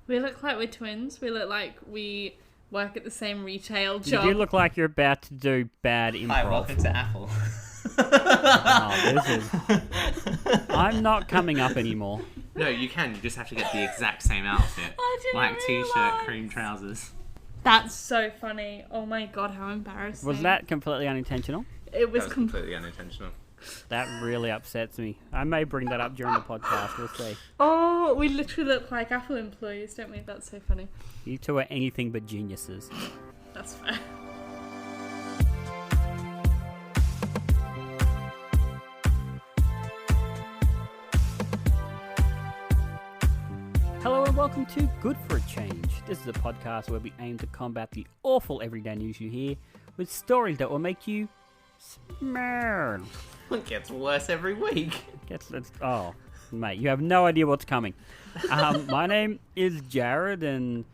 We look like we're twins. We look like we work at the same retail job. You do look like you're about to do bad improv. Hi, welcome to Apple. I'm not coming up anymore. No, you can. You just have to get the exact same outfit. I didn't Like t-shirt, realise. cream trousers. That's so funny. Oh my god, how embarrassing. Was that completely unintentional? It was That was completely unintentional. That really upsets me. I may bring that up during the podcast. We'll see. Oh, we literally look like Apple employees, don't we? That's so funny. You two are anything but geniuses. That's fair. Hello and welcome to Good for a Change. This is a podcast where we aim to combat the awful everyday news you hear with stories that will make you smile. It gets worse every week. Oh, mate, you have no idea what's coming. My name is Jarrod, and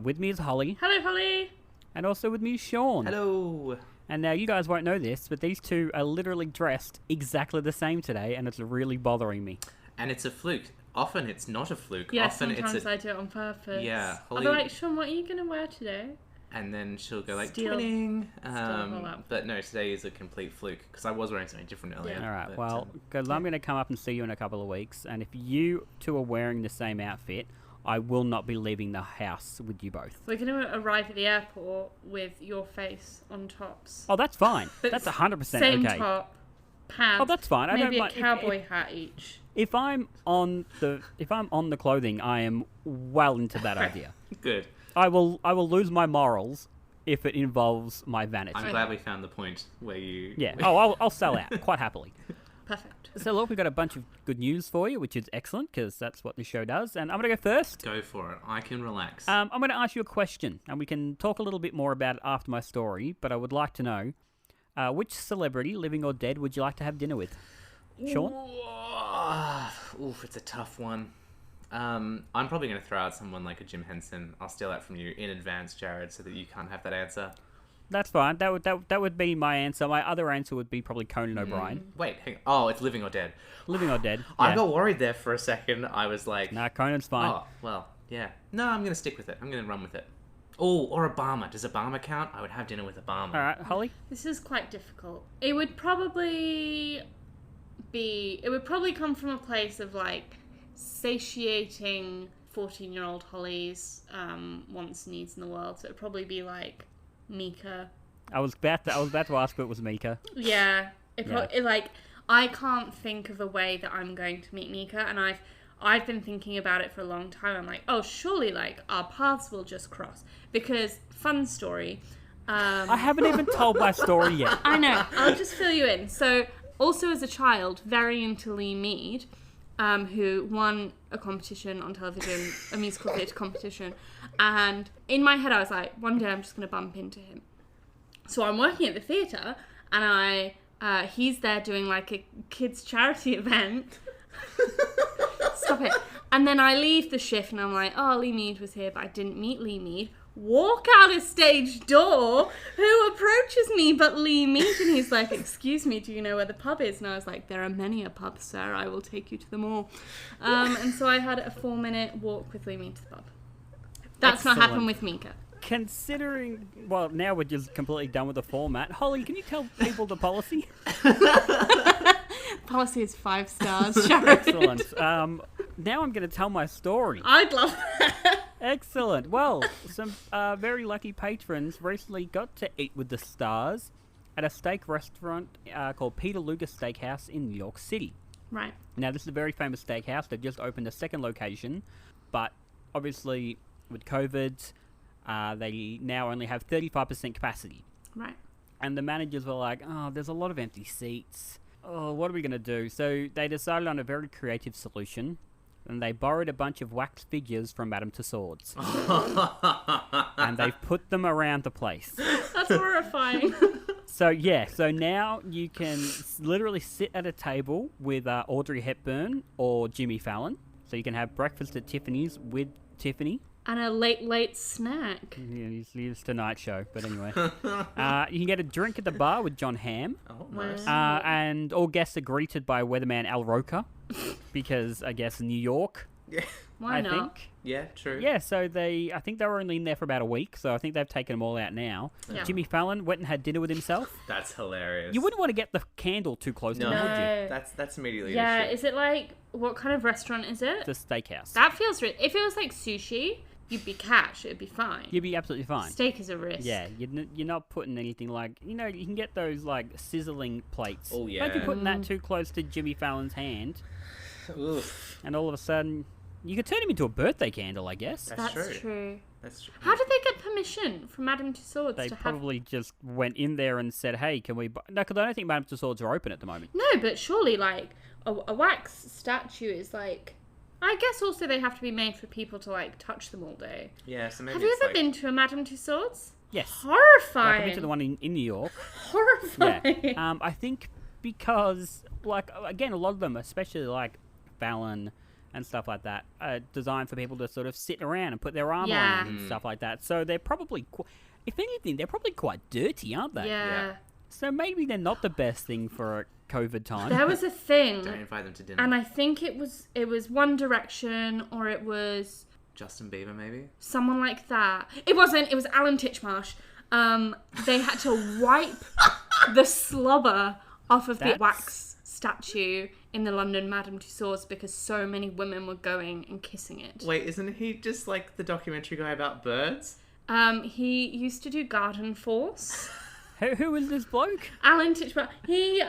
with me is Hollie. Hello, Hollie. And also with me is Sean. Hello. And now you guys won't know this, but these two are literally dressed exactly the same today, and it's really bothering me. And it's a fluke. Often it's not a fluke. Yeah, Often sometimes I do it on purpose. Yeah, I'll be like, Sean, what are you going to wear today? And then she'll go like, Steal. twinning. Steal all that. But no, today is a complete fluke. Because I was wearing something different earlier. Yeah. All right, but, well, because I'm going to come up and see you in a couple of weeks, and if you two are wearing the same outfit, I will not be leaving the house with you both. We're going to arrive at the airport with your face on tops. Oh, that's fine. But That's 100% Same okay. top, pants. Oh, that's fine. I Maybe don't a mind- cowboy hat each. If I'm on the clothing, I am well into that idea. Good. I will lose my morals if it involves my vanity. I'm glad we found the point where you... Yeah. Oh, I'll sell out quite happily. Perfect. So look, we've got a bunch of good news for you, which is excellent because that's what the show does. And I'm going to go first. Go for it. I can relax. I'm going to ask you a question, and we can talk a little bit more about it after my story. But I would like to know, which celebrity, living or dead, would you like to have dinner with? Sean? Oof, it's a tough one. I'm probably going to throw out someone like a Jim Henson. I'll steal that from you in advance, Jarrod, so that you can't have that answer. That's fine. That would be my answer. My other answer would be probably Conan O'Brien. Wait, hang on. Oh, it's living or dead. Living or dead. I Yeah. got worried there for a second. I was like, Nah, Conan's fine. oh, well, yeah. No, I'm going to stick with it. I'm going to run with it. Oh, or Obama. Does Obama count? I would have dinner with Obama. All right, Hollie? This is quite difficult. It would probably come from a place of like satiating 14-year-old Hollie's wants and needs in the world. So it'd probably be like Mika. I was about to ask if it was Mika. Yeah. Yeah. I can't think of a way that I'm going to meet Mika, and I've been thinking about it for a long time. I'm like, oh, surely like our paths will just cross. Because fun story. I haven't even told my story yet. I know. I'll just fill you in. So, also as a child, very into Lee Mead, who won a competition on television, a musical theatre competition. And in my head, I was like, one day I'm just going to bump into him. So I'm working at the theatre, and he's there doing like a kids' charity event. Stop it. And then I leave the shift, and I'm like, oh, Lee Mead was here, but I didn't meet Lee Mead. Walk out a stage door. Who approaches me but Lee Mead? And he's like, excuse me, do you know where the pub is? And I was like, there are many a pub, sir. I will take you to them all. And so I had a 4-minute walk with Lee Mead to the pub. That's Excellent. not happened with Mika. Considering, well, now we're just completely done with the format. Hollie, can you tell people the policy? Policy is 5 stars, Jarrod. Excellent. Now I'm going to tell my story. I'd love that. Excellent. Well, some very lucky patrons recently got to eat with the stars at a steak restaurant called Peter Luger Steakhouse in New York City. Right. Now, this is a very famous steakhouse. They've just opened a second location, but obviously with COVID, they now only have 35% capacity. Right. And the managers were like, oh, there's a lot of empty seats. Oh, what are we going to do? So they decided on a very creative solution, and they borrowed a bunch of wax figures from Madame Tussauds. And they've put them around the place. That's horrifying. So now you can literally sit at a table with Audrey Hepburn or Jimmy Fallon. So you can have breakfast at Tiffany's with Tiffany. And a late snack. Yeah, he's Tonight Show, but anyway. You can get a drink at the bar with John Hamm. Oh, nice. And all guests are greeted by weatherman Al Roker, because I guess New York. Yeah. Why I not? think. Yeah, true. Yeah, so I think they were only in there for about a week, so I think they've taken them all out now. Yeah. Jimmy Fallon went and had dinner with himself. That's hilarious. You wouldn't want to get the candle too close to No, him, would you? that's immediately Yeah, an issue. is it like, what kind of restaurant is it? It's a steakhouse. That feels rich. If it was like sushi, you'd be cash. It'd be fine. You'd be absolutely fine. Steak is a risk. Yeah, you're not putting anything like, you can get those like sizzling plates. Oh, yeah. Don't be putting that too close to Jimmy Fallon's hand, Oof. and all of a sudden, you could turn him into a birthday candle, I guess. That's That's true. true. That's true. How did they get permission from Madame Tussauds They to have... probably just went in there and said, hey, can we... No, because I don't think Madame Tussauds are open at the moment. No, but surely, like, a wax statue is, like... I guess also they have to be made for people to, like, touch them all day. Yeah, so maybe Have you it's ever like... been to a Madame Tussauds? Yes. Horrifying. Like, I've been to the one in New York. Horrifying. Yeah. I think because, like, again, a lot of them, especially, like, Fallon and stuff like that, are designed for people to sort of sit around and put their arm Yeah. on and stuff like that. So they're probably... If anything, they're probably quite dirty, aren't they? Yeah. So maybe they're not the best thing for a COVID time. There was a thing, Don't invite them to dinner. and I think it was One Direction, or it was Justin Bieber, maybe? someone like that. It wasn't. It was Alan Titchmarsh. They had to wipe the slobber off of the That's- wax statue in the London Madame Tussauds because so many women were going and kissing it. Wait, isn't he just like the documentary guy about birds? He used to do Garden Force. Who is this bloke? Alan Titchmarsh. He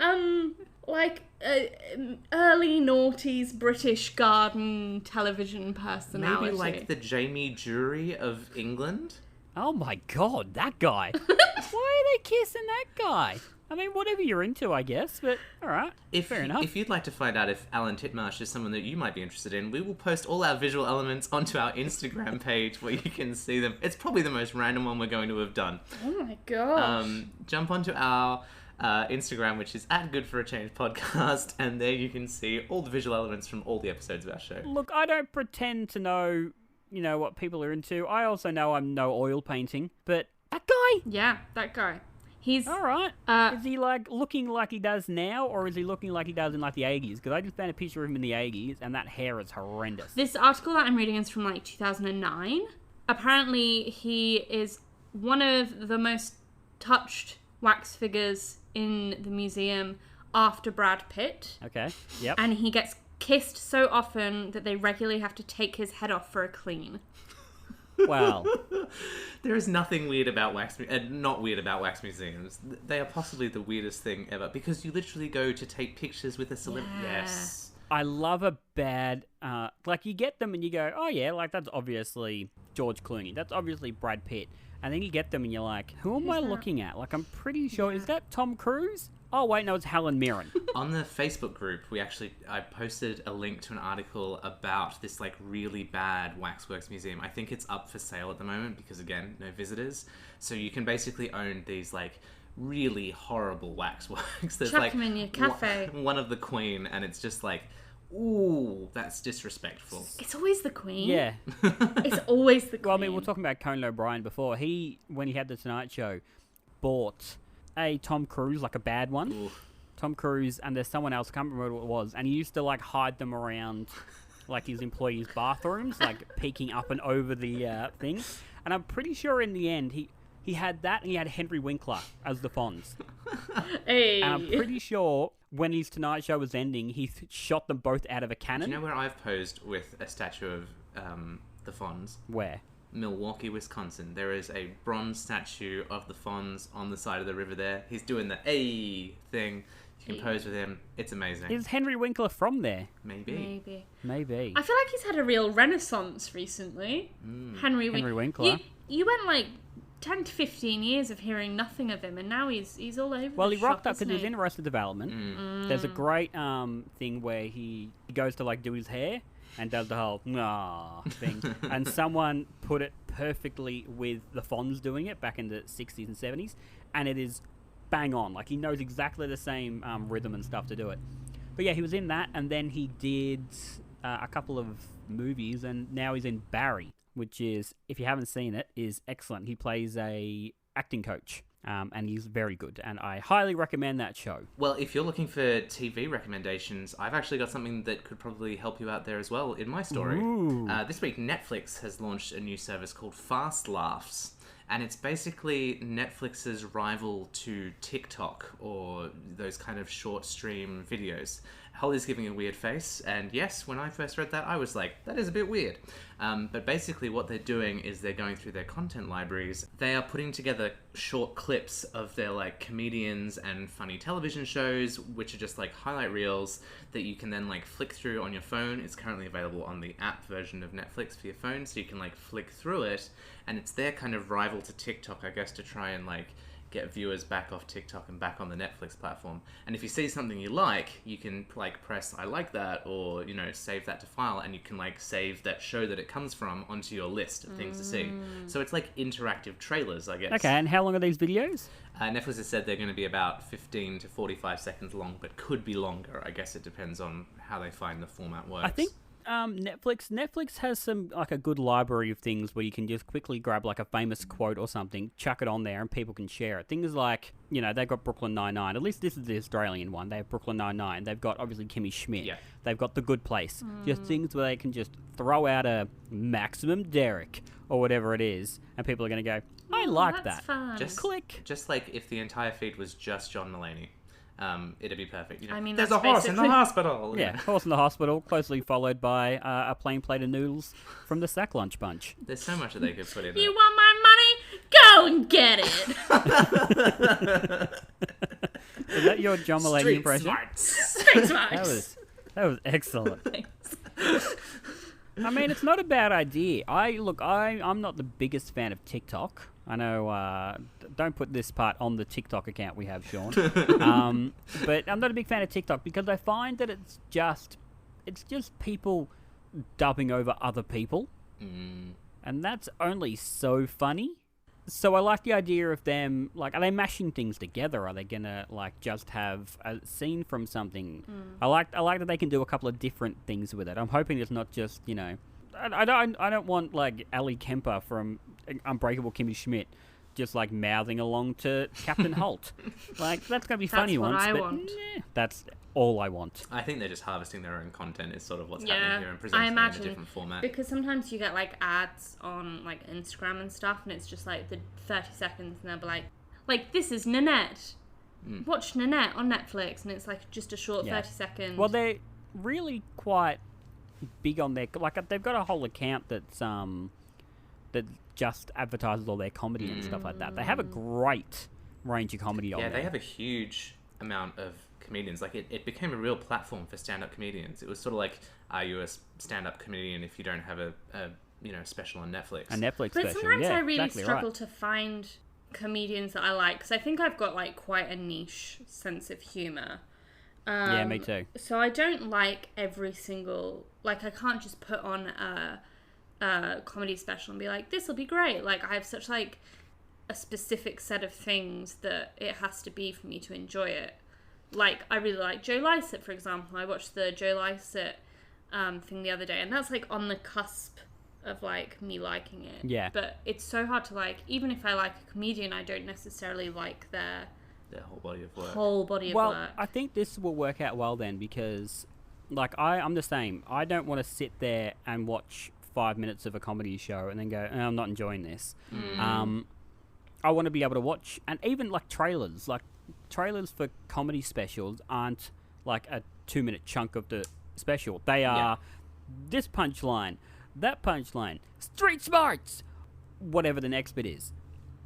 early noughties British garden television personality. Maybe like the Jamie Jury of England? Oh my god, that guy. Why are they kissing that guy? I mean, whatever you're into, I guess, but alright, fair enough. If you'd like to find out if Alan Titmarsh is someone that you might be interested in, we will post all our visual elements onto our Instagram page where you can see them. It's probably the most random one we're going to have done. Oh my god. Jump onto our Instagram, which is at Good for a Change podcast, and there you can see all the visual elements from all the episodes of our show. Look, I don't pretend to know, what people are into. I also know I'm no oil painting, but that guy? Yeah, that guy. He's Alright. Is he, like, looking like he does now, or is he looking like he does in, like, the 80s? Because I just found a picture of him in the 80s, and that hair is horrendous. This article that I'm reading is from like 2009. Apparently, he is one of the most touched wax figures in the museum after Brad Pitt. Okay, yep. And he gets kissed so often that they regularly have to take his head off for a clean. Well, There is nothing weird about not weird about wax museums. They are possibly the weirdest thing ever because you literally go to take pictures with a celebrity. Yeah. Yes. I love a bad, like, you get them and you go, oh yeah, like, that's obviously George Clooney. That's obviously Brad Pitt. And then you get them and you're like, who am I looking at? Like, I'm pretty sure, is that Tom Cruise? Oh, wait, no, it's Helen Mirren. On the Facebook group, I posted a link to an article about this like really bad waxworks museum. I think it's up for sale at the moment because again, no visitors. So you can basically own these like really horrible waxworks. There's Chuck like them in your cafe. one of the Queen, and it's just like, ooh, that's disrespectful. It's always the Queen. Yeah. It's always the Queen. Well, I mean, we were talking about Conan O'Brien before. When he had the Tonight Show, bought a Tom Cruise, like a bad one. Oof. Tom Cruise, and there's someone else, I can't remember what it was, and he used to, like, hide them around, like, his employees' bathrooms, like, peeking up and over the thing. And I'm pretty sure in the end, he had that, and he had Henry Winkler as the Fonz. Hey. And I'm pretty sure when his Tonight Show was ending, he shot them both out of a cannon. Do you know where I've posed with a statue of the Fonz? Where? Milwaukee, Wisconsin. There is a bronze statue of the Fonz on the side of the river there. He's doing the A thing. You can pose with him. It's amazing. Is Henry Winkler from there? Maybe. Maybe. I feel like he's had a real renaissance recently. Henry Winkler. You went like 10 to 15 years of hearing nothing of him, and now he's all over. Well, the he rocked shop, up because isn't he's he? in Arrested Development. There's a great thing where he goes to, like, do his hair and does the whole thing. And someone put it perfectly with the Fonz doing it back in the 60s and 70s. And it is bang on. Like, he knows exactly the same rhythm and stuff to do it. But yeah, he was in that, and then he did a couple of movies, and now he's in Barry, which is, if you haven't seen it, is excellent. He plays a acting coach. and he's very good, and I highly recommend that show. Well, if you're looking for TV recommendations, I've actually got something that could probably help you out there as well in my story. This week, Netflix has launched a new service called Fast Laughs. And it's basically Netflix's rival to TikTok or those kind of short stream videos. Hollie's giving a weird face, and yes, when I first read that, I was like, that is a bit weird. But basically what they're doing is they're going through their content libraries. They are putting together short clips of their like comedians and funny television shows, which are just like highlight reels that you can then like flick through on your phone. It's currently available on the app version of Netflix for your phone, so you can like flick through it, and it's their kind of rival to TikTok, I guess, to try and like get viewers back off TikTok and back on the Netflix platform. And if you see something you like, you can like press I like that, or save that to file, and you can like save that show that it comes from onto your list of things to see. So it's like interactive trailers, I guess. Okay, and how long are these videos? Netflix has said they're going to be about 15 to 45 seconds long, but could be longer. I guess it depends on how they find the format works. I think Netflix has some like a good library of things where you can just quickly grab like a famous quote or something, chuck it on there, and people can share it. Things like they've got Brooklyn Nine-Nine. At least this is the Australian one. They have Brooklyn Nine-Nine. They've got obviously Kimmy Schmidt. Yeah. They've got The Good Place. Just things where they can just throw out a Maximum Derek or whatever it is, and people are going to go, I like that's that. Fun. Click. Just like if the entire feed was just John Mulaney. It'd be perfect. I mean, there's that's a horse in the basically- hospital. Yeah, horse in the hospital, closely followed by a plain plate of noodles from the Sack Lunch Bunch. There's so much that they could put in You there. want my money? Go and get it. Is that your John Mulaney Street impression? smarts. Street smarts. That was excellent. Thanks. I mean, it's not a bad idea. I'm not the biggest fan of TikTok. I know, don't put this part on the TikTok account we have, Sean. But I'm not a big fan of TikTok because I find that it's just people dubbing over other people. And that's only so funny. So I like the idea of them, like, are they mashing things together? Are they gonna, like, just have a scene from something? I like that they can do a couple of different things with it. I'm hoping it's not just, I don't want, like, Ali Kemper from Unbreakable Kimmy Schmidt just, like, mouthing along to Captain Holt. Like, that's gonna be funny what once, I but want. that's all I want. I think they're just harvesting their own content is sort of what's Yeah, happening here and I presenting it in a imagine, different format. because sometimes you get like ads on like Instagram and stuff, and it's just like the 30 seconds, and they'll be like this is Nanette. Watch Nanette on Netflix, and it's like just a short 30 seconds. Well, they're really quite big on their, like, they've got a whole account that's that just advertises all their comedy and stuff like that. They have a great range of comedy on there. Yeah, they have a huge amount of comedians. Like, it became a real platform for stand-up comedians. It was sort of like, are you a stand-up comedian if you don't have a special on Netflix? A Netflix But special, sometimes yeah, I really exactly struggle right. to find comedians that I like, because I think I've got like quite a niche sense of humour. Yeah, me too. So I don't like every single, like, I can't just put on a comedy special and be like, this will be great. Like, I have such like a specific set of things that it has to be for me to enjoy it. Like, I really like Joe Lycett, for example. I watched the Joe Lycett thing the other day, and that's like on the cusp of like me liking it. Yeah. But it's so hard to like, even if I like a comedian, I don't necessarily like their whole body of work. whole body of Well, work. I think this will work out well then, because, like, I'm the same. I don't want to sit there and watch 5 minutes of a comedy show and then go, oh, I'm not enjoying this. I want to be able to watch, and even like trailers for comedy specials aren't like a 2-minute chunk of the special. They are this punchline, that punchline, street smarts, whatever the next bit is.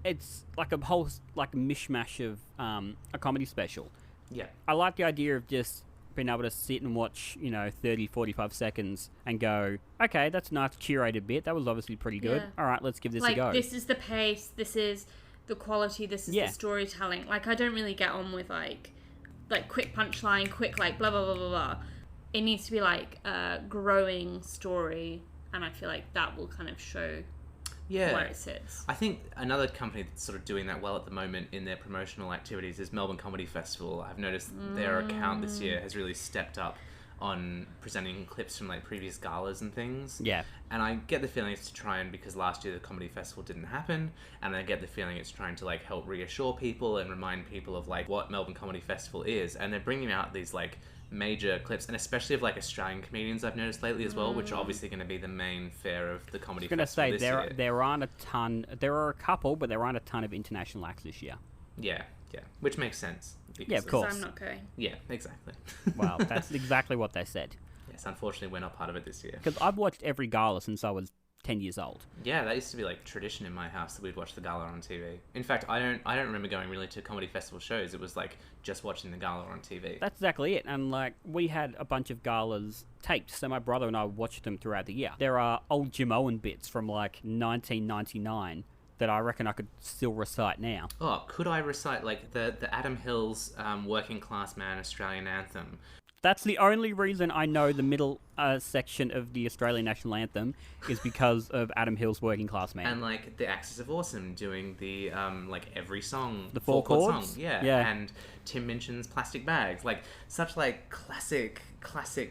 It's like a whole like mishmash of a comedy special. Yeah. I like the idea of just being able to sit and watch, 30, 45 seconds and go, okay, that's a nice curated bit. That was obviously pretty good. Yeah. All right, let's give this like, a go. this is the pace, this is the quality, this is the storytelling. Like, I don't really get on with like quick punchline, quick like blah blah blah blah blah. It needs to be like a growing story, and I feel like that will kind of show where it sits. I think another company that's sort of doing that well at the moment in their promotional activities is Melbourne Comedy Festival. I've noticed their account this year has really stepped up on presenting clips from like previous galas and things. Yeah. And I get the feeling it's to try and, because last year the comedy festival didn't happen, and I get the feeling it's trying to like help reassure people and remind people of like what Melbourne Comedy Festival is. And they're bringing out these like major clips, and especially of like Australian comedians I've noticed lately as well, which are obviously going to be the main fare of the comedy festival this year. There aren't a ton. There are a couple, but there aren't a ton of international acts this year. Yeah, which makes sense. Yeah, of course. I'm not going. Yeah, exactly. Well, that's exactly what they said. Yes, unfortunately we're not part of it this year. Because I've watched every gala since I was 10 years old. Yeah, that used to be like tradition in my house that we'd watch the gala on TV. In fact, I don't remember going really to comedy festival shows. It was like just watching the gala on TV. That's exactly it. And like we had a bunch of galas taped, so my brother and I watched them throughout the year. There are old Jim Owen bits from like 1999 that I reckon I could still recite now. Oh, could I recite like the Adam Hills Working Class Man Australian Anthem? That's the only reason I know the middle section of the Australian National Anthem is because of Adam Hill's Working Class Man. And like the Axis of Awesome doing the like every song, the four chords song. Yeah. And Tim Minchin's Plastic Bags, like such like classic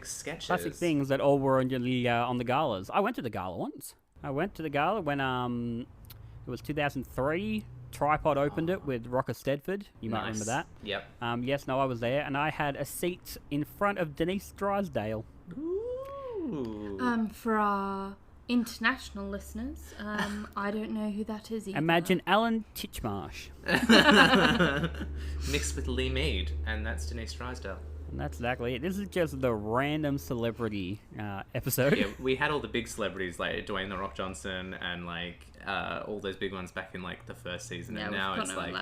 sketches, classic things that all were on the galas. I went to the gala once. I went to the gala when it was 2003. Tripod opened it with Rocker Stedford. You might remember that. Yep. Yes, no, I was there, and I had a seat in front of Denise Drysdale. Ooh. For our international listeners, I don't know who that is either. Imagine Alan Titchmarsh. Mixed with Lee Mead, and that's Denise Drysdale. And that's exactly it. This is just the random celebrity episode. Yeah, we had all the big celebrities like Dwayne The Rock Johnson and like all those big ones back in like the first season, and now it's like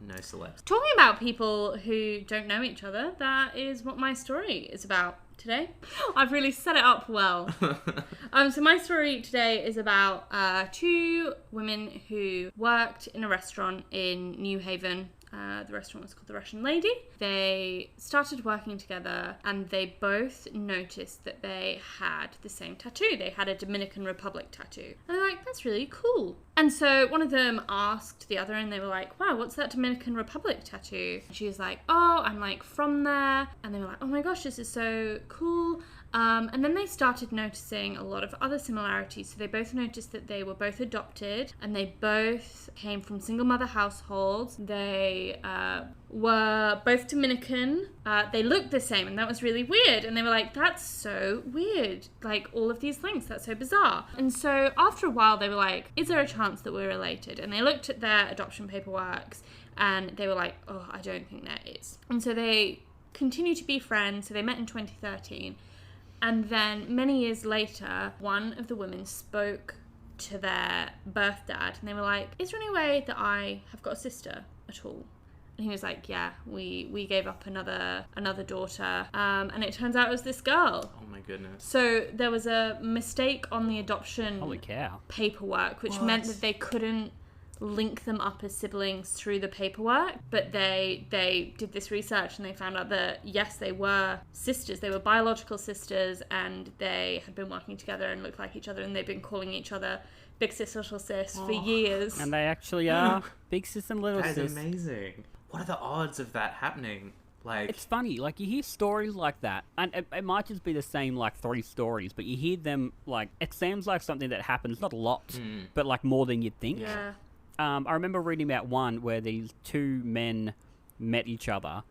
no celebs. Talking about people who don't know each other, that is what my story is about today. I've really set it up well. So my story today is about two women who worked in a restaurant in New Haven. The restaurant was called The Russian Lady. They started working together and they both noticed that they had the same tattoo. They had a Dominican Republic tattoo. And they're like, that's really cool. And so one of them asked the other and they were like, wow, what's that Dominican Republic tattoo? And she was like, oh, I'm like from there. And they were like, oh my gosh, this is so cool. And then they started noticing a lot of other similarities. So they both noticed that they were both adopted and they both came from single mother households. They were both Dominican. They looked the same and that was really weird. And they were like, that's so weird. Like all of these links, that's so bizarre. And so after a while they were like, is there a chance that we're related? And they looked at their adoption paperwork and they were like, oh, I don't think there is. And so they continued to be friends. So they met in 2013. And then many years later, one of the women spoke to their birth dad and they were like, is there any way that I have got a sister at all? And he was like, yeah, we gave up another daughter. And it turns out it was this girl. Oh my goodness. So there was a mistake on the adoption Holy cow. paperwork, which meant that they couldn't link them up as siblings through the paperwork, but they did this research and they found out that yes, they were sisters, they were biological sisters, and they had been working together and looked like each other, and they've been calling each other big sis, little sis for years. And they actually are big sis and little sis. That is amazing. What are the odds of that happening? Like, it's funny, like you hear stories like that, and it might just be the same like 3 stories, but you hear them like, it seems like something that happens, not a lot, but like more than you'd think. Yeah. I remember reading about one where these two men met each other.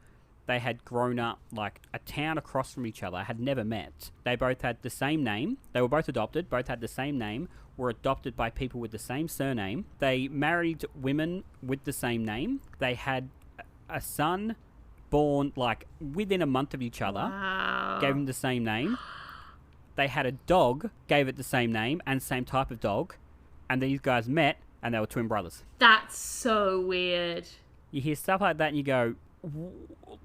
They had grown up like a town across from each other, had never met. They both had the same name. They were both adopted, both had the same name, were adopted by people with the same surname. They married women with the same name. They had a son born like within a month of each other. Wow. Gave him the same name. They had a dog, gave it the same name and same type of dog. And these guys met and they were twin brothers. That's so weird. You hear stuff like that and you go,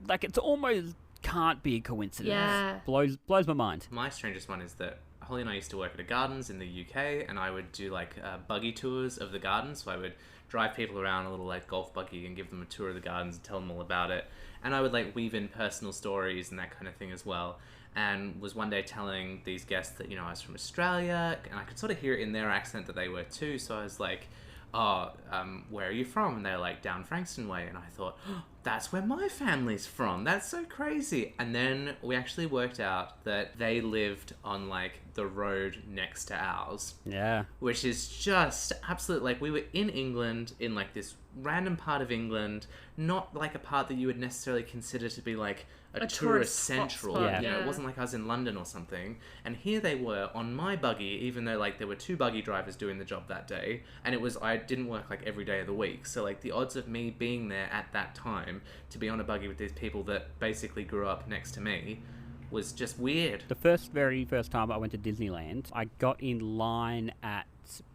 like it's almost can't be a coincidence. Yeah. Blows my mind. my strangest one is that Hollie and I used to work at a gardens in the UK, and I would do like buggy tours of the gardens. So I would drive people around a little like golf buggy and give them a tour of the gardens and tell them all about it. And I would like weave in personal stories and that kind of thing as well. And was one day telling these guests that, you know, I was from Australia, and I could sort of hear it in their accent that they were too. So I was like, where are you from? And they're like, down Frankston way. And I thought, that's where my family's from. That's so crazy. And then we actually worked out that they lived on like the road next to ours. Yeah. Which is just absolute, like, we were in England, in like this random part of England, not like a part that you would necessarily consider to be like a tourist central. hotspot, It wasn't like I was in London or something. And here they were on my buggy, even though like there were 2 buggy drivers doing the job that day, and I didn't work like every day of the week. So like the odds of me being there at that time to be on a buggy with these people that basically grew up next to me was just weird. The very first time I went to Disneyland, I got in line at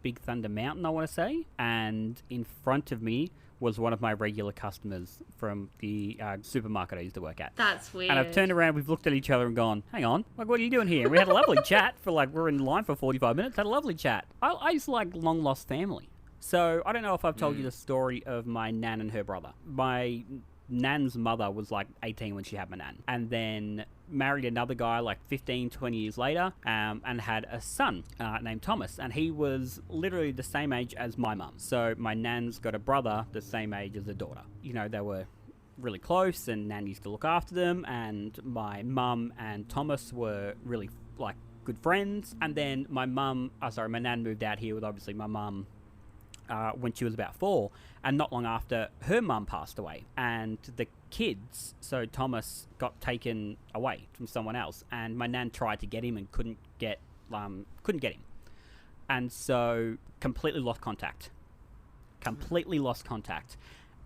Big Thunder Mountain, I want to say, and in front of me was one of my regular customers from the supermarket I used to work at. That's weird. And I've turned around, we've looked at each other and gone, hang on, like, what are you doing here? We had a lovely chat for like, we're in line for 45 minutes, had a lovely chat. I used to like long lost family. So I don't know if I've told you the story of my nan and her brother. My nan's mother was like 18 when she had my nan, and then married another guy like 15, 20 years later, and had a son named Thomas, and he was literally the same age as my mum. So my nan's got a brother the same age as the daughter. You know, they were really close, and nan used to look after them, and my mum and Thomas were really like good friends. And then my nan moved out here with obviously my mum when she was about 4, and not long after, her mum passed away, and the kids, so Thomas got taken away from someone else, and my nan tried to get him and couldn't get him, and so completely lost contact.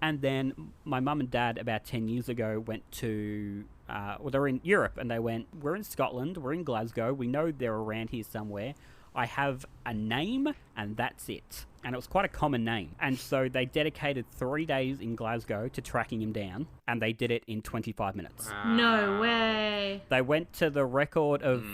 And then my mum and dad about 10 years ago went to they were in Europe, and they went, we're in Scotland, we're in Glasgow, we know they're around here somewhere, I have a name, and that's it. And it was quite a common name. And so they dedicated 3 days in Glasgow to tracking him down, and they did it in 25 minutes. No way. They went to the record of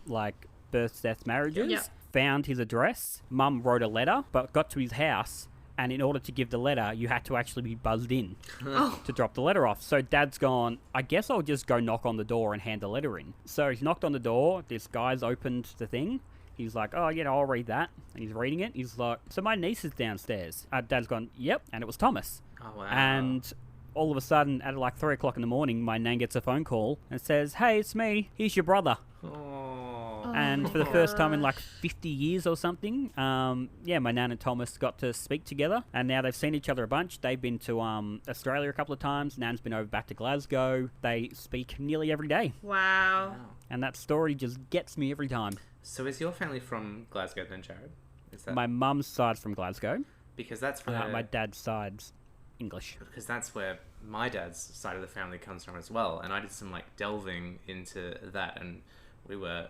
like births, deaths, marriages, found his address. Mum wrote a letter, but got to his house, and in order to give the letter, you had to actually be buzzed in to drop the letter off. So Dad's gone, I guess I'll just go knock on the door and hand the letter in. So he's knocked on the door, this guy's opened the thing. He's like, oh, yeah, I'll read that. And he's reading it. He's like, so my niece is downstairs. Dad's gone, yep. And it was Thomas. Oh, wow. And all of a sudden, at like 3 o'clock in the morning, my nan gets a phone call and says, hey, it's me. Here's your brother. Oh. And for the first time in like 50 years or something, my nan and Thomas got to speak together. And now they've seen each other a bunch. They've been to Australia a couple of times. Nan's been over back to Glasgow. They speak nearly every day. Wow. And that story just gets me every time. So is your family from Glasgow then, Jarrod? Is that... My mum's side's from Glasgow. Because that's where... my dad's side's English. Because that's where my dad's side of the family comes from as well. And I did some, like, delving into that. And we were,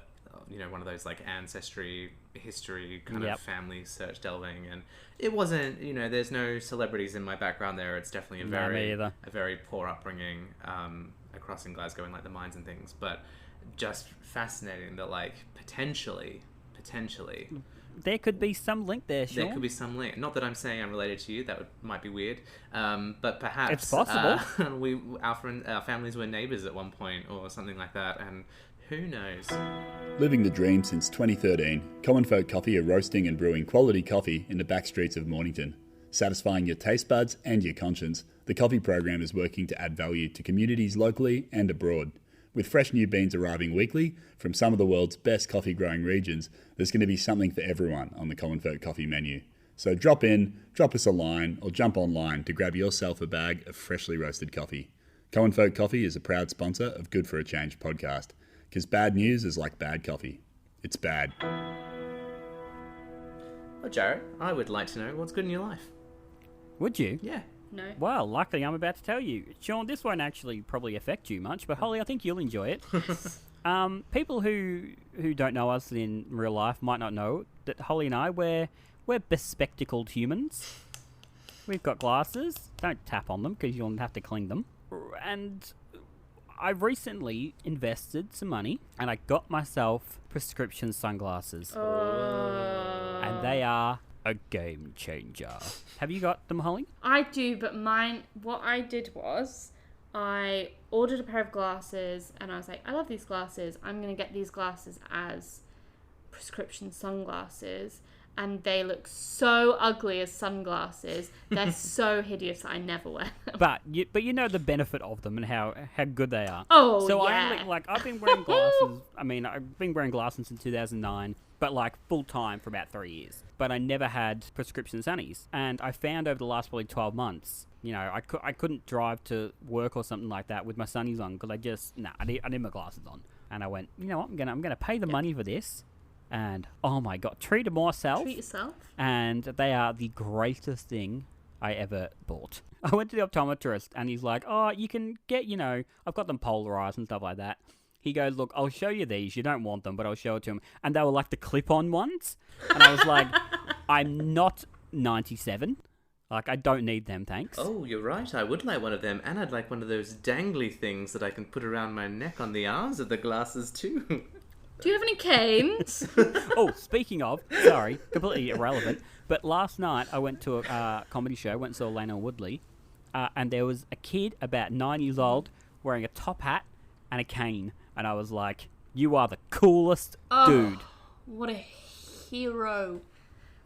one of those, like, ancestry, history kind of family search delving. And it wasn't, there's no celebrities in my background there. It's definitely a very poor upbringing across in Glasgow in, like, the mines and things. But... just fascinating that, like, potentially there could be some link there, Sean. There could be some link. Not that I'm saying I'm related to you. That might be weird. But perhaps it's possible. Our families were neighbours at one point or something like that, and who knows? Living the dream since 2013, Common Folk Coffee are roasting and brewing quality coffee in the back streets of Mornington. Satisfying your taste buds and your conscience, the coffee program is working to add value to communities locally and abroad. With fresh new beans arriving weekly from some of the world's best coffee growing regions, there's going to be something for everyone on the Common Folk Coffee menu. So drop us a line, or jump online to grab yourself a bag of freshly roasted coffee. Common Folk Coffee is a proud sponsor of Good for a Change podcast, because bad news is like bad coffee. It's bad. Well, Jarrod, I would like to know what's good in your life. Would you? Yeah. No. Well, luckily I'm about to tell you. Sean, this won't actually probably affect you much, but Hollie, I think you'll enjoy it. People who don't know us in real life might not know that Hollie and I, we're bespectacled humans. We've got glasses. Don't tap on them because you'll have to clean them. And I recently invested some money and I got myself prescription sunglasses. And they are a game changer. Have you got them, Hollie? I do, but what I did was I ordered a pair of glasses and I was like, I love these glasses. I'm going to get these glasses as prescription sunglasses. and they look so ugly as sunglasses. They're so hideous that I never wear them. But you know the benefit of them and how good they are. Oh, so yeah. I've been wearing glasses. I mean, I've been wearing glasses since 2009, but like full time for about 3 years. But I never had prescription sunnies, and I found over the last probably 12 months, you know, I couldn't drive to work or something like that with my sunnies on because I need my glasses on. And I went, you know what, I'm gonna pay the money for this. And oh my god, treat myself. Treat yourself. And they are the greatest thing I ever bought. I went to the optometrist and he's like, oh, you can get, you know, I've got them polarized and stuff like that. He goes, look, I'll show you these. You don't want them, but I'll show it to him. And they were like the clip-on ones. And I was like, I'm not 97. Like, I don't need them, thanks. Oh, you're right. I would like one of them. And I'd like one of those dangly things that I can put around my neck on the arms of the glasses, too. Do you have any canes? Oh, speaking of, sorry, completely irrelevant, but last night I went to a comedy show, went and saw Lana Woodley, and there was a kid about 9 years old wearing a top hat and a cane, and I was like, you are the coolest dude. What a hero.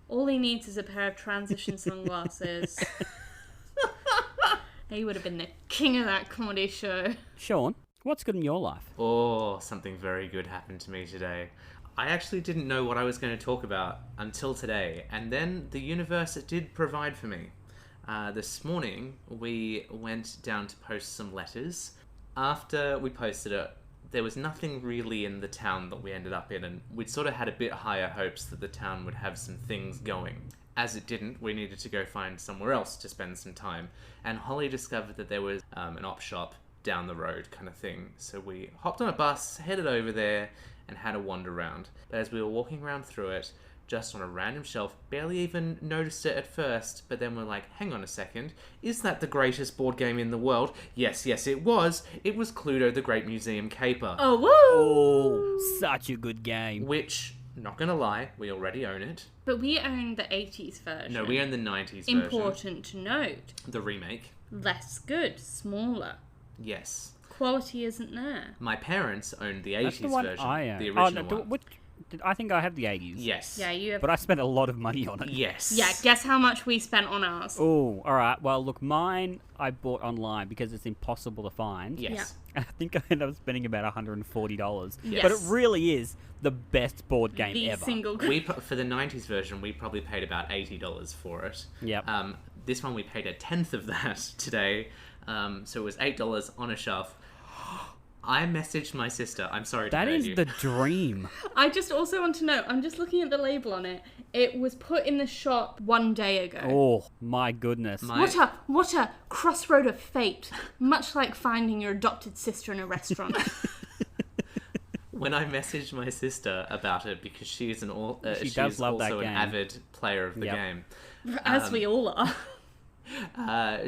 All he needs is a pair of transition sunglasses. He would have been the king of that comedy show. Sean, what's good in your life? Oh, something very good happened to me today. I actually didn't know what I was going to talk about until today, and then the universe did provide for me. This morning, we went down to post some letters. After we posted it, there was nothing really in the town that we ended up in, and we'd sort of had a bit higher hopes that the town would have some things going. As it didn't, we needed to go find somewhere else to spend some time, and Hollie discovered that there was an op shop down the road kind of thing. So we hopped on a bus, headed over there, and had a wander around. But as we were walking around through it, just on a random shelf, barely even noticed it at first, but then we're like, hang on a second, is that the greatest board game in the world? Yes, it was. It was Cluedo, the Great Museum Caper. Oh, woo! Oh, such a good game. Which, not gonna lie, we already own it. But we own the 80s version. No, we own the 90s version. Important to note. The remake. Less good, smaller. Yes. Quality isn't there. My parents owned the That's 80s the one version. I own. The original one. I think I have the 80s. Yes. Yeah, you have... But I spent a lot of money on it. Yes. Yeah, guess how much we spent on ours. Oh, alright. Well, look, mine I bought online because it's impossible to find. Yes. And I think I ended up spending about $140. Yes. But it really is the best board game The ever. single... For the 90s version, we probably paid about $80 for it. Yep. This one we paid a tenth of that today. So it was $8 on a shelf. I messaged my sister. I'm sorry to That hurt is you. the dream. I just also want to know, I'm just looking at the label on it. It was put in the shop 1 day ago. Oh, my goodness. What a crossroad of fate. Much like finding your adopted sister in a restaurant. When I messaged my sister about it, because she's She she's does love that also an game. avid player of the Yep. game. As we all are.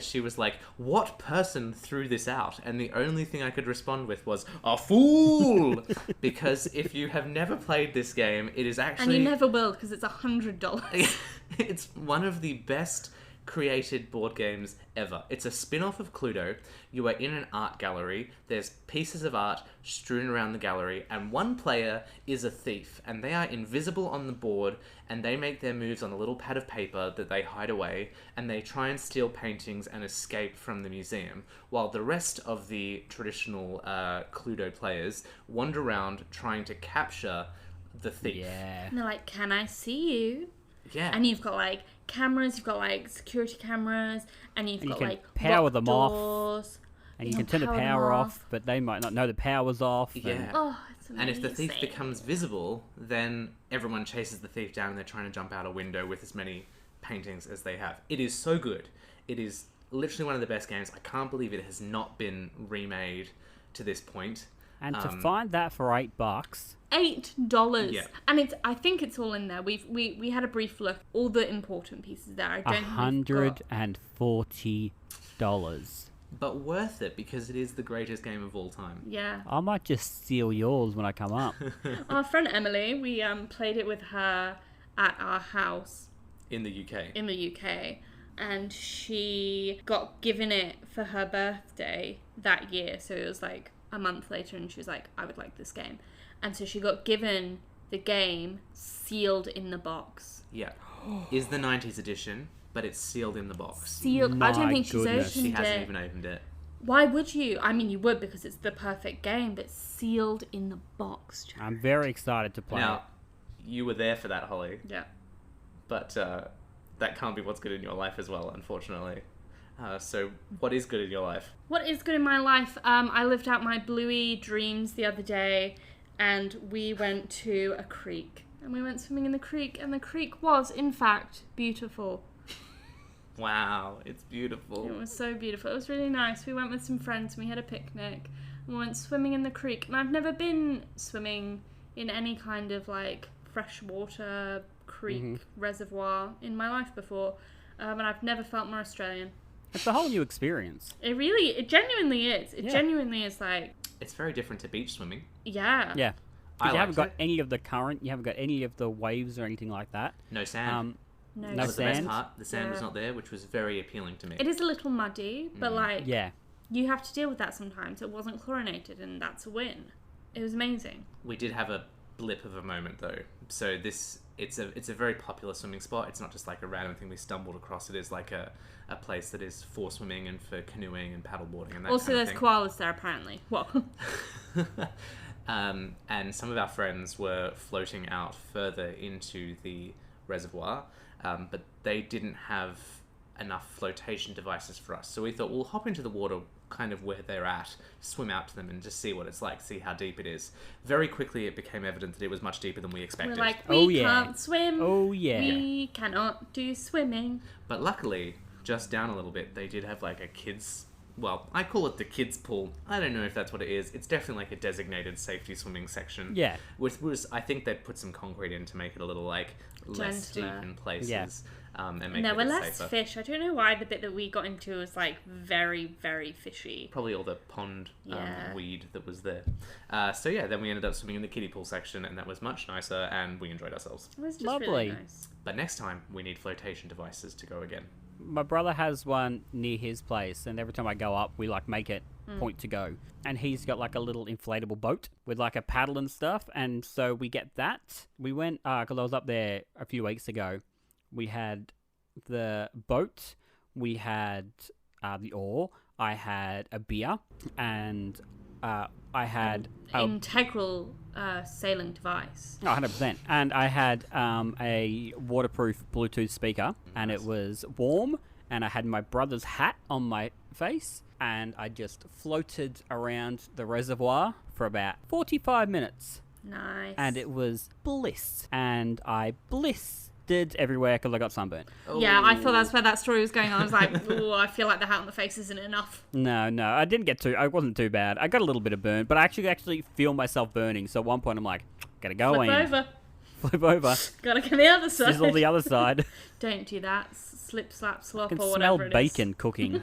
She was like, what person threw this out? And the only thing I could respond with was, a fool! Because if you have never played this game, it is actually... And you never will, because it's $100. It's one of the best created board games ever. It's a spin-off of Cluedo. You are in an art gallery. There's pieces of art strewn around the gallery, and one player is a thief, and they are invisible on the board, and they make their moves on a little pad of paper that they hide away, and they try and steal paintings and escape from the museum, while the rest of the traditional Cluedo players wander around trying to capture the thief. Yeah. And they're like, can I see you? Yeah. And you've got like cameras, you've got like security cameras, and you've And you got can like power locked them off. doors. And you can turn the power off, but they might not know the power's off. Yeah. Oh, it's amazing. And if the thief becomes visible, then everyone chases the thief down and they're trying to jump out a window with as many paintings as they have. It is so good. It is literally one of the best games. I can't believe it has not been remade to this point. And to find that for $8, $8. Yeah. And I think it's all in there. We had a brief look. All the important pieces there. I don't think we've got... $140. But worth it because it is the greatest game of all time. Yeah. I might just steal yours when I come up. Our friend Emily, we played it with her at our house In the UK. in the UK. And she got given it for her birthday that year. So it was like a month later, and she was like, I would like this game. And so she got given the game sealed in the box. Yeah. Is the 90s edition, but it's sealed in the box. Sealed. I don't My think she's goodness. opened She it. hasn't even opened it. Why would you? I mean, you would because it's the perfect game, but sealed in the box. Jack. I'm very excited to play it. Now, you were there for that, Holly, Yeah. but that can't be what's good in your life as well, unfortunately. So, what is good in your life? What is good in my life? I lived out my bluey dreams the other day, and we went to a creek. And we went swimming in the creek, and the creek was, in fact, beautiful. Wow, it's beautiful. It was so beautiful. It was really nice. We went with some friends, and we had a picnic. And we went swimming in the creek. And I've never been swimming in any kind of, like, freshwater creek reservoir in my life before. And I've never felt more Australian. It's a whole new experience. It genuinely is. It Yeah. genuinely is like, It's very different to beach swimming. yeah. Yeah. I You haven't liked got it. any of the current, you haven't got any of the waves or anything like that. No sand. No, No That was the best sand. part. The sand was Yeah. not there, which was very appealing to me. It is a little muddy, but like, Yeah. you have to deal with that sometimes. It wasn't chlorinated, and that's a win. It was amazing. We did have a blip of a moment though. So it's a very popular swimming spot. It's not just like a random thing we stumbled across. It is like a place that is for swimming and for canoeing and paddleboarding and that Also, kind there's of thing. koalas there apparently. Well, And some of our friends were floating out further into the reservoir, but they didn't have enough flotation devices for us. So we thought we'll hop into the water kind of where they're at, swim out to them and just see what it's like, see how deep it is. Very quickly it became evident that it was much deeper than we we're expected. like, we Oh, yeah. can't swim. Oh, yeah. We cannot do swimming. But luckily, just down a little bit, they did have like a kids... Well, I call it the kids pool. I don't know if that's what it is. It's definitely like a designated safety swimming section. Yeah. Which was, I think they'd put some concrete in to make it a little like less deep Gentler. in places. Yeah. And make There it a were bit less safer. fish. I don't know why the bit that we got into was like very, very fishy. Probably all the pond Yeah. weed that was there. So yeah, then we ended up swimming in the kiddie pool section, and that was much nicer, and we enjoyed ourselves. It was just Lovely. really nice. But next time, we need flotation devices to go again. My brother has one near his place, and every time I go up, we like make it point to go. And he's got like a little inflatable boat with like a paddle and stuff, and so we get that. We went because I was up there a few weeks ago. We had the boat, we had the oar, I had a beer, and I had Integral sailing device. 100%. And I had a waterproof Bluetooth speaker, and it was warm, and I had my brother's hat on my face, and I just floated around the reservoir for about 45 minutes, Nice. and it was bliss. And I blistered everywhere because I got sunburnt. Yeah, I thought that's where that story was going on. I was like, oh, I feel like the hat on the face isn't enough. No, I didn't get I wasn't too bad. I got a little bit of burn, but I actually feel myself burning. So at one point I'm like, gotta go Flip in. over. Flip over. Gotta go the other side. Sizzle the other side. Don't do that. Slip, slap, I swap, can or smell whatever it is. bacon cooking.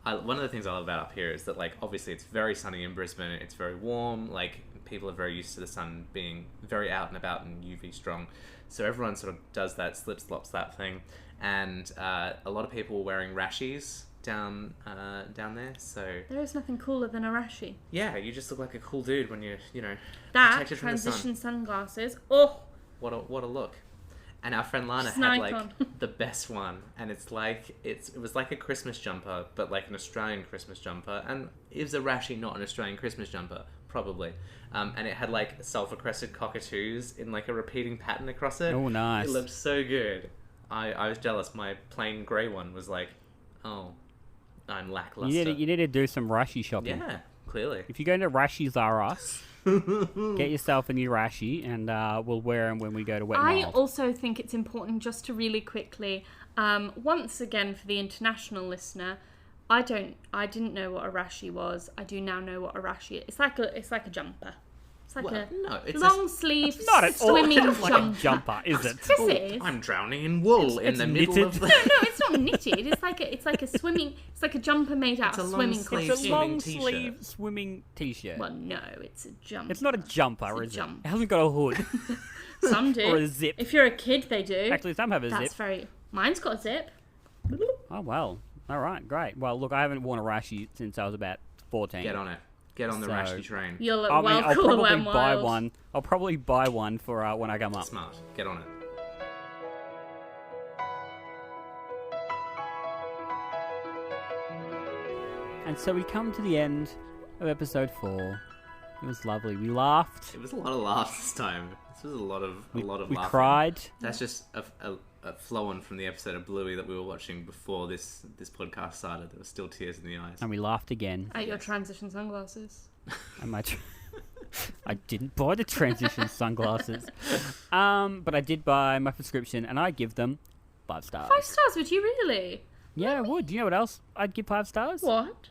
One of the things I love about up here is that, like, obviously it's very sunny in Brisbane. It's very warm. Like, people are very used to the sun being very out and about and UV strong. So everyone sort of does that, slip, slops that thing. And a lot of people were wearing rashies down there. So There is nothing cooler than a rashi. yeah, you just look like a cool dude when you're, That, protected from the sun. transition sunglasses. Oh, What a look. And our friend Lana She's an had like icon. the best one, and it was like a Christmas jumper, but like an Australian Christmas jumper. And is a rashi not an Australian Christmas jumper? Probably. And it had like sulfur crested cockatoos in like a repeating pattern across it. Oh, nice. It looked so good. I was jealous. My plain grey one was like, oh, I'm lackluster. You need to do some Rashi shopping. Yeah, clearly. If you go to Rashi's R Us, get yourself a new Rashi, and we'll wear them when we go to Wet I Wild. also think it's important just to really quickly, once again for the international listener, I didn't know what a rashi was. I do now know what a rashi is. It's like a jumper. It's like Well, no, it's long sleeve Not at all swimming like jumper. a jumper, is it? Yes, it is. I'm drowning in wool in it's the middle knitted. of the... No, it's not knitted. It's like a swimming. It's like a jumper made out It's of a swimming long-sleeve It's a costume. long swimming sleeve t-shirt. swimming t-shirt. Well, no, it's a jumper. It's not a jumper, It's a is jumper. it? It hasn't got a hood. Some do. Or a zip. If you're a kid, they do. Actually, some have a That's zip. very. Mine's got a zip. Oh, well. All right, great. Well, look, I haven't worn a Rashi since I was about 14. Get on it. Get on the So- Rashy train. You'll look I mean, well I'll cooler probably when buy wild. one. I'll probably buy one for when I come up. Smart. Get on it. And so we come to the end of episode 4. It was lovely. We laughed. It was a lot of laughs this time. This was a lot of We laughing. cried. That's just a flow on from the episode of Bluey that we were watching before this podcast started. There were still tears in the eyes. And we laughed again. At your transition sunglasses. And I didn't buy the transition sunglasses. But I did buy my prescription, and I give them 5 stars. 5 stars, would you really? Yeah, I would. Do you know what else I'd give 5 stars? What?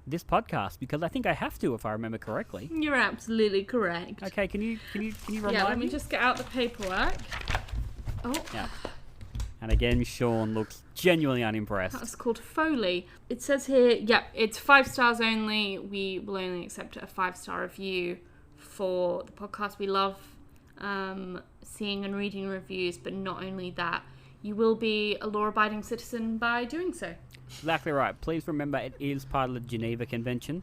This podcast, because I think I have to, if I remember correctly. You're absolutely correct. Okay, can you remind Yeah, let me me? just get out the paperwork. Oh, Yeah. And again, Sean looks genuinely unimpressed. that's called Foley. It says here, yeah, it's 5 stars only. We will only accept a 5-star review for the podcast. We love seeing and reading reviews, but not only that, you will be a law-abiding citizen by doing so. Exactly right. Please remember, it is part of the Geneva Convention.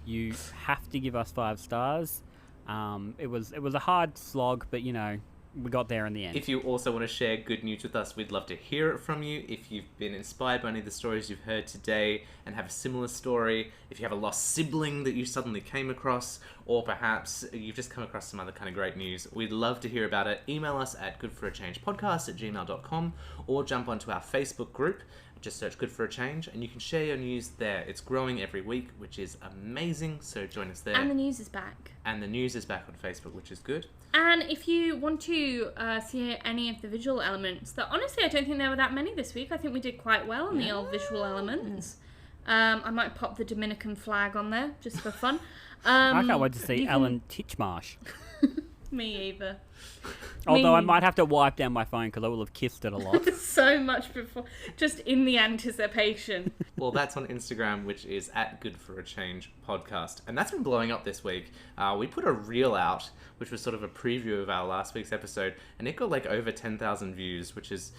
You have to give us 5 stars. It was a hard slog, but we got there in the end. If you also want to share good news with us, we'd love to hear it from you. If you've been inspired by any of the stories you've heard today and have a similar story, if you have a lost sibling that you suddenly came across, or perhaps you've just come across some other kind of great news, we'd love to hear about it. Email us at goodforachangepodcast@gmail.com or jump onto our Facebook group. Just search Good for a Change and you can share your news there. It's growing every week, which is amazing, so join us there. And the news is back. And the news is back on Facebook, which is good. And if you want to see any of the visual elements, that honestly I don't think there were that many this week. I think we did quite well on the old visual elements. I might pop the Dominican flag on there just for fun. I can't wait to see you can- Alan Titchmarsh. Me either. Although I Me- might have to wipe down my phone because I will have kissed it a lot. So much before, just in the anticipation. Well, that's on Instagram, which is at Good for a Change podcast. And that's been blowing up this week. We put a reel out, which was sort of a preview of our last week's episode, and it got like over 10,000 views, which is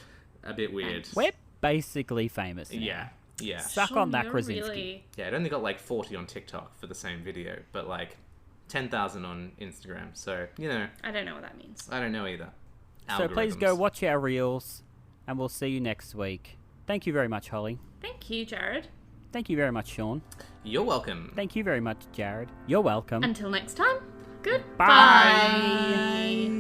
a bit weird. We're basically famous now. Yeah. Suck Sean, on that, you're Krasinski. really- Yeah, it only got like 40 on TikTok for the same video, but like 10,000 on Instagram. So, I don't know what that means. I don't know either. So please go Algorithms. watch our reels, and we'll see you next week. Thank you very much, Holly. Thank you, Jarrod. Thank you very much, Sean. You're welcome. Thank you very much, Jarrod. You're welcome. Until next time, goodbye. Bye.